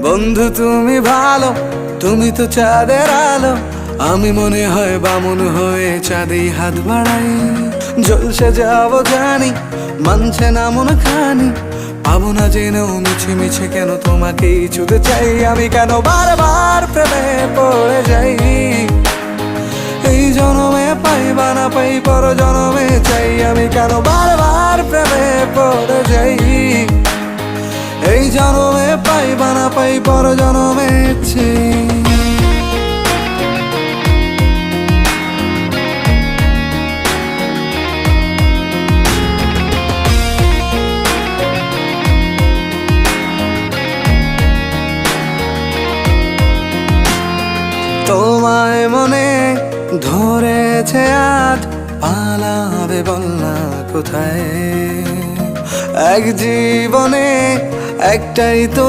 বন্ধু তুমি ভালো, তুমি তো চাঁদের আলো, আমি মনে হয় বামুন হয়ে চাঁদে হাত বাড়াই। জলসে যাবো জানি, মানছে না মন খানি, পাবো না জেনেও মিছে মিছে কেন তোমাকেই ছুতে চাই। আমি কেন বারবার প্রেমে পড়ে যাই, এই জনমে পাই বা না পাই পর জনমে চাই। আমি কেন বারবার প্রেমে পড়ে যাই, এই জনমে পাই বা না পাই পর জনমে চাই। তোমায় মনে ধরেছে আজ, পালাবে বল না কোথায়। এক জীবনে একটাই তো